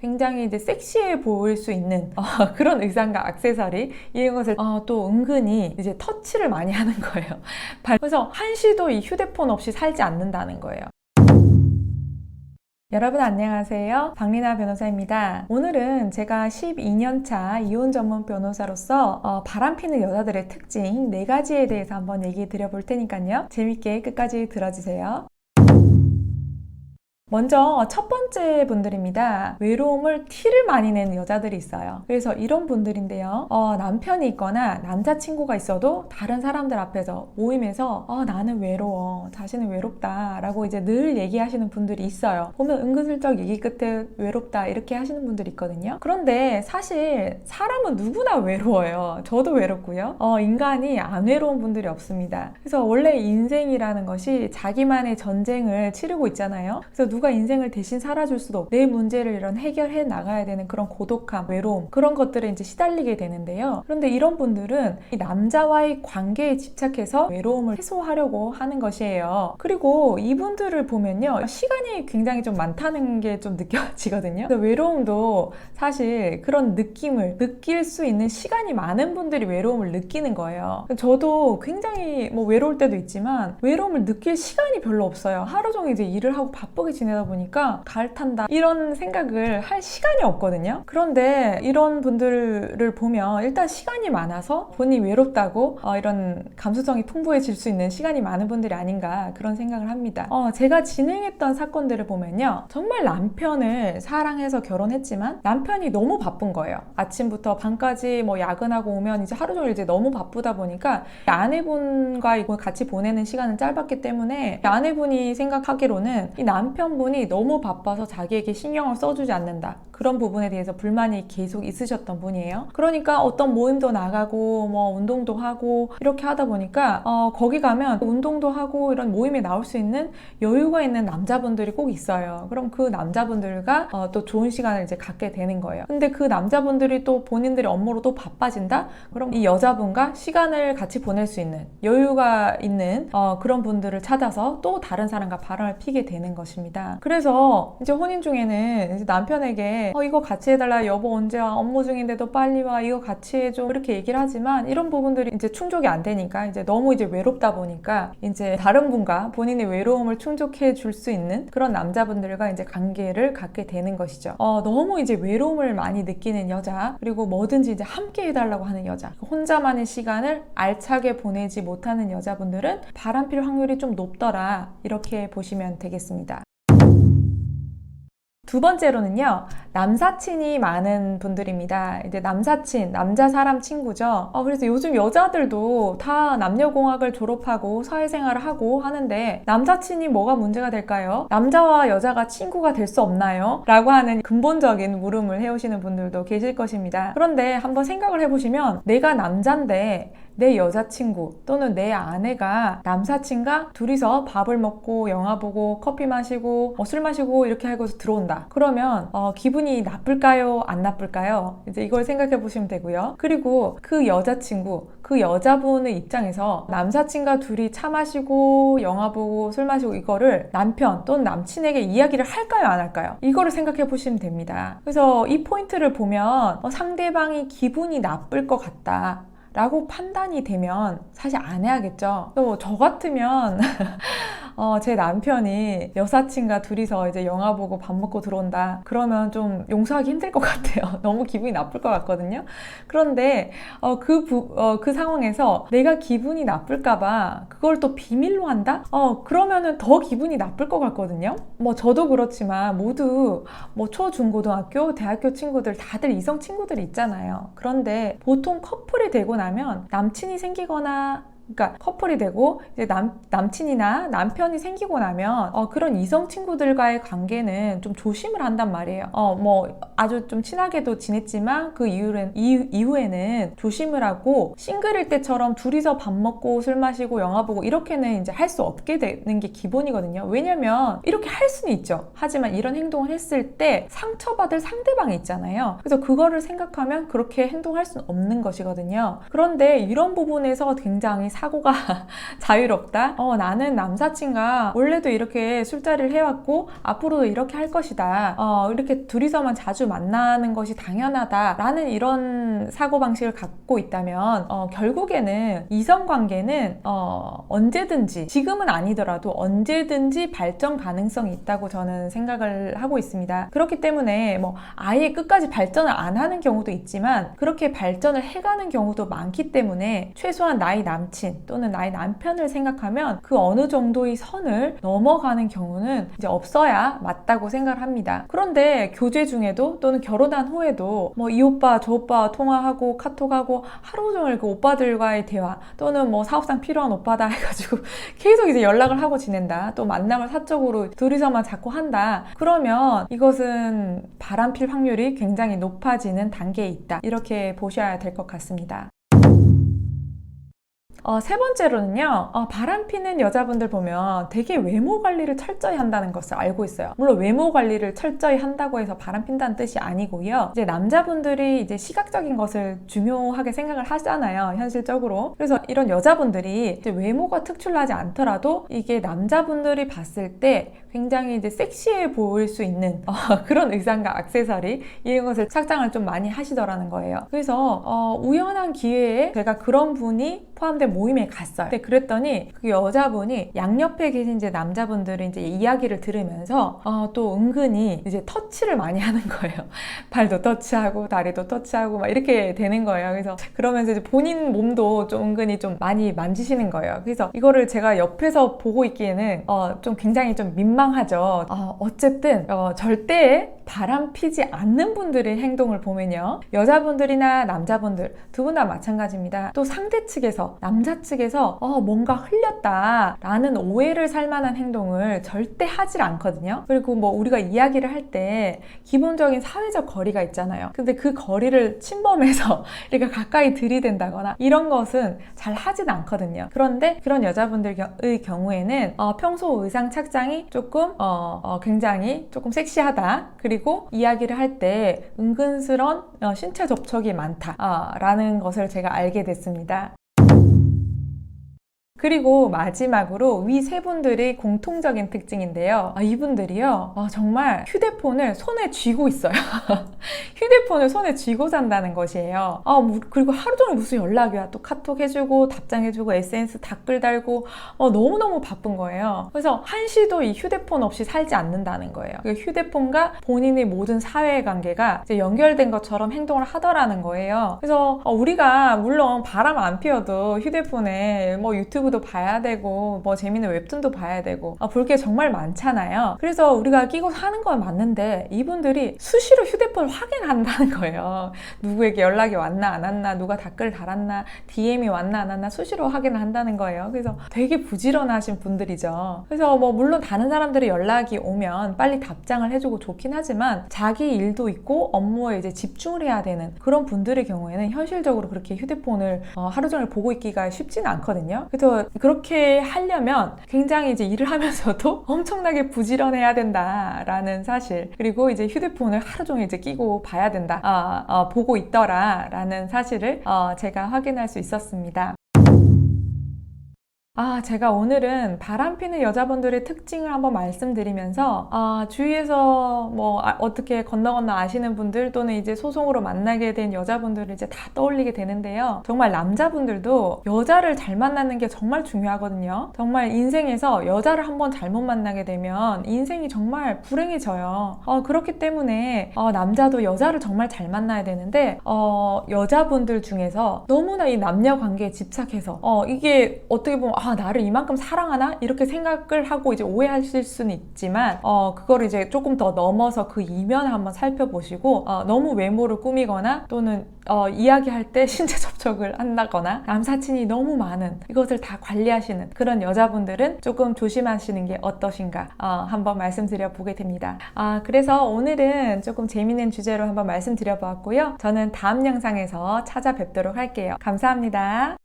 굉장히 이제 섹시해 보일 수 있는 그런 의상과 액세서리 이런 것을 또 은근히 이제 터치를 많이 하는 거예요. 그래서 한시도 이 휴대폰 없이 살지 않는다는 거예요. 여러분 안녕하세요. 박리나 변호사입니다. 오늘은 제가 12년차 이혼 전문 변호사로서 바람피는 여자들의 특징 4가지에 대해서 한번 얘기 드려볼 테니까요. 재밌게 끝까지 들어주세요. 먼저 첫 번째 분들입니다. 외로움을 티를 많이 내는 여자들이 있어요. 그래서 이런 분들인데요. 남편이 있거나 남자친구가 있어도 다른 사람들 앞에서 모임에서 나는 외로워, 자신은 외롭다 라고 이제 늘 얘기하시는 분들이 있어요. 보면 은근슬쩍 얘기 끝에 외롭다 이렇게 하시는 분들이 있거든요. 그런데 사실 사람은 누구나 외로워요. 저도 외롭고요. 인간이 안 외로운 분들이 없습니다. 그래서 원래 인생이라는 것이 자기만의 전쟁을 치르고 있잖아요. 그래서 누가 인생을 대신 살아줄 수도 없고 내 문제를 이런 해결해 나가야 되는 그런 고독함, 외로움 그런 것들에 이제 시달리게 되는데요. 그런데 이런 분들은 이 남자와의 관계에 집착해서 외로움을 해소하려고 하는 것이에요. 그리고 이분들을 보면요, 시간이 굉장히 좀 많다는 게 좀 느껴지거든요. 외로움도 사실 그런 느낌을 느낄 수 있는 시간이 많은 분들이 외로움을 느끼는 거예요. 저도 굉장히 외로울 때도 있지만 외로움을 느낄 시간이 별로 없어요. 하루 종일 이제 일을 하고 바쁘게 지내다 보니까 가을 탄다 이런 생각을 할 시간이 없거든요. 그런데 이런 분들을 보면 일단 시간이 많아서 본인이 외롭다고 이런 감수성이 풍부해질 수 있는 시간이 많은 분들이 아닌가 그런 생각을 합니다. 제가 진행했던 사건들을 보면요, 정말 남편을 사랑해서 결혼했지만 남편이 너무 바쁜 거예요. 아침부터 밤까지 야근하고 오면 이제 하루 종일 이제 너무 바쁘다 보니까 아내분과 같이 보내는 시간은 짧았기 때문에 아내분이 생각하기로는 이 남편분이 너무 바빠서 자기에게 신경을 써주지 않는다, 그런 부분에 대해서 불만이 계속 있으셨던 분이에요. 그러니까 어떤 모임도 나가고 운동도 하고 이렇게 하다 보니까 거기 가면 운동도 하고 이런 모임에 나올 수 있는 여유가 있는 남자분들이 꼭 있어요. 그럼 그 남자분들과 또 좋은 시간을 이제 갖게 되는 거예요. 근데 그 남자분들이 또 본인들의 업무로 또 바빠진다? 그럼 이 여자분과 시간을 같이 보낼 수 있는 여유가 있는 그런 분들을 찾아서 또 다른 사람과 바람을 피게 되는 것입니다. 그래서 이제 혼인 중에는 이제 남편에게 이거 같이 해달라, 여보 언제 와, 업무 중인데도 빨리 와, 이거 같이 해줘 이렇게 얘기를 하지만 이런 부분들이 이제 충족이 안 되니까 이제 너무 이제 외롭다 보니까 이제 다른 분과 본인의 외로움을 충족해 줄 수 있는 그런 남자분들과 이제 관계를 갖게 되는 것이죠. 너무 이제 외로움을 많이 느끼는 여자, 그리고 뭐든지 이제 함께 해달라고 하는 여자, 혼자만의 시간을 알차게 보내지 못하는 여자분들은 바람필 확률이 좀 높더라, 이렇게 보시면 되겠습니다. 두 번째로는요, 남사친이 많은 분들입니다. 이제 남사친, 남자 사람 친구죠. 그래서 요즘 여자들도 다 남녀공학을 졸업하고 사회생활을 하고 하는데 남사친이 뭐가 문제가 될까요? 남자와 여자가 친구가 될 수 없나요? 라고 하는 근본적인 물음을 해오시는 분들도 계실 것입니다. 그런데 한번 생각을 해보시면 내가 남잔데 내 여자친구 또는 내 아내가 남사친과 둘이서 밥을 먹고 영화 보고 커피 마시고 술 마시고 이렇게 하고서 들어온다. 그러면 기분이 나쁠까요? 안 나쁠까요? 이제 이걸 생각해 보시면 되고요. 그리고 그 여자친구, 그 여자분의 입장에서 남사친과 둘이 차 마시고 영화 보고 술 마시고 이거를 남편 또는 남친에게 이야기를 할까요? 안 할까요? 이거를 생각해 보시면 됩니다. 그래서 이 포인트를 보면 상대방이 기분이 나쁠 것 같다 라고 판단이 되면 사실 안 해야겠죠. 또 저 같으면 제 남편이 여사친과 둘이서 이제 영화 보고 밥 먹고 들어온다 그러면 좀 용서하기 힘들 것 같아요. 너무 기분이 나쁠 것 같거든요. 그런데 그 상황에서 내가 기분이 나쁠까봐 그걸 또 비밀로 한다? 그러면은 더 기분이 나쁠 것 같거든요. 저도 그렇지만 모두 초, 중, 고등학교, 대학교 친구들 다들 이성 친구들이 있잖아요. 그런데 보통 커플이 되고 나면 남친이 생기거나 그러니까 커플이 되고 이제 남친이나 남편이 생기고 나면 그런 이성 친구들과의 관계는 좀 조심을 한단 말이에요. 아주 좀 친하게도 지냈지만 그 이후에는 조심을 하고 싱글일 때처럼 둘이서 밥 먹고 술 마시고 영화 보고 이렇게는 이제 할 수 없게 되는 게 기본이거든요. 왜냐면 이렇게 할 수는 있죠. 하지만 이런 행동을 했을 때 상처받을 상대방이 있잖아요. 그래서 그거를 생각하면 그렇게 행동할 수는 없는 것이거든요. 그런데 이런 부분에서 굉장히 사고가 자유롭다. 나는 남사친과 원래도 이렇게 술자리를 해왔고 앞으로도 이렇게 할 것이다. 이렇게 둘이서만 자주 만나는 것이 당연하다라는 이런 사고방식을 갖고 있다면 결국에는 이성관계는 언제든지, 지금은 아니더라도 언제든지 발전 가능성이 있다고 저는 생각을 하고 있습니다. 그렇기 때문에 뭐 아예 끝까지 발전을 안 하는 경우도 있지만 그렇게 발전을 해가는 경우도 많기 때문에 최소한 나의 남친 또는 나의 남편을 생각하면 그 어느 정도의 선을 넘어가는 경우는 이제 없어야 맞다고 생각을 합니다. 그런데 교제 중에도 또는 결혼한 후에도 뭐 이 오빠 저 오빠 통화하고 카톡하고 하루 종일 그 오빠들과의 대화 또는 뭐 사업상 필요한 오빠다 해가지고 계속 이제 연락을 하고 지낸다, 또 만남을 사적으로 둘이서만 자꾸 한다, 그러면 이것은 바람필 확률이 굉장히 높아지는 단계에 있다, 이렇게 보셔야 될 것 같습니다. 세 번째로는요, 바람피는 여자분들 보면 되게 외모 관리를 철저히 한다는 것을 알고 있어요. 물론 외모 관리를 철저히 한다고 해서 바람핀다는 뜻이 아니고요. 이제 남자분들이 이제 시각적인 것을 중요하게 생각을 하잖아요, 현실적으로. 그래서 이런 여자분들이 이제 외모가 특출나지 않더라도 이게 남자분들이 봤을 때 굉장히 이제 섹시해 보일 수 있는 그런 의상과 액세서리, 이런 것을 착장을 좀 많이 하시더라는 거예요. 그래서 우연한 기회에 제가 그런 분이 포함된 모임에 갔어요. 근데 그랬더니 그 여자분이 양옆에 계신 이제 남자분들이 이제 이야기를 들으면서 또 은근히 이제 터치를 많이 하는 거예요. 발도 터치하고 다리도 터치하고 막 이렇게 되는 거예요. 그래서 그러면서 이제 본인 몸도 좀 은근히 좀 많이 만지시는 거예요. 그래서 이거를 제가 옆에서 보고 있기에는 좀 굉장히 좀 민망하죠. 어쨌든 절대 바람피지 않는 분들의 행동을 보면요, 여자분들이나 남자분들 두 분 다 마찬가지입니다. 또 상대 측에서, 남자 측에서 뭔가 흘렸다라는 오해를 살 만한 행동을 절대 하질 않거든요. 그리고 뭐 우리가 이야기를 할 때 기본적인 사회적 거리가 있잖아요. 근데 그 거리를 침범해서 이렇게 가까이 들이댄다거나 이런 것은 잘 하진 않거든요. 그런데 그런 여자분들의 경우에는 평소 의상 착장이 조금 굉장히 조금 섹시하다, 그리고 이야기를 할 때 은근스런 신체 접촉이 많다라는 것을 제가 알게 됐습니다. 그리고 마지막으로 위 세 분들의 공통적인 특징인데요. 이분들이요, 정말 휴대폰을 손에 쥐고 있어요. 휴대폰을 손에 쥐고 산다는 것이에요. 그리고 하루 종일 무슨 연락이 와. 또 카톡 해주고 답장해주고 SNS 댓글 달고 너무너무 바쁜 거예요. 그래서 한시도 이 휴대폰 없이 살지 않는다는 거예요. 그 휴대폰과 본인의 모든 사회관계가 이제 연결된 것처럼 행동을 하더라는 거예요. 그래서 우리가 물론 바람 안 피워도 휴대폰에 뭐 유튜브도 봐야 되고 뭐 재밌는 웹툰도 봐야 되고 볼 게 정말 많잖아요. 그래서 우리가 끼고 사는 건 맞는데 이분들이 수시로 휴대폰을 확인한다는 거예요. 누구에게 연락이 왔나 안 왔나, 누가 댓글 달았나, DM이 왔나 안 왔나 수시로 확인을 한다는 거예요. 그래서 되게 부지런하신 분들이죠. 그래서 뭐 물론 다른 사람들의 연락이 오면 빨리 답장을 해주고 좋긴 하지만 자기 일도 있고 업무에 이제 집중을 해야 되는 그런 분들의 경우에는 현실적으로 그렇게 휴대폰을 하루 종일 보고 있기가 쉽지는 않거든요. 그래서 그렇게 하려면 굉장히 이제 일을 하면서도 엄청나게 부지런해야 된다라는 사실, 그리고 이제 휴대폰을 하루 종일 이제 끼고 봐야 된다, 보고 있더라라는 사실을 제가 확인할 수 있었습니다. 제가 오늘은 바람피는 여자분들의 특징을 한번 말씀드리면서 주위에서 뭐 어떻게 건너 아시는 분들 또는 이제 소송으로 만나게 된 여자분들을 이제 다 떠올리게 되는데요. 정말 남자분들도 여자를 잘 만나는 게 정말 중요하거든요. 정말 인생에서 여자를 한번 잘못 만나게 되면 인생이 정말 불행해져요. 그렇기 때문에 남자도 여자를 정말 잘 만나야 되는데 여자분들 중에서 너무나 이 남녀 관계에 집착해서 이게 어떻게 보면 나를 이만큼 사랑하나? 이렇게 생각을 하고 이제 오해하실 수는 있지만 그거를 이제 조금 더 넘어서 그 이면을 한번 살펴보시고 너무 외모를 꾸미거나 또는 이야기할 때 신체 접촉을 한다거나 남사친이 너무 많은 이것을 다 관리하시는 그런 여자분들은 조금 조심하시는 게 어떠신가 한번 말씀드려 보게 됩니다. 그래서 오늘은 조금 재미있는 주제로 한번 말씀드려 보았고요. 저는 다음 영상에서 찾아뵙도록 할게요. 감사합니다.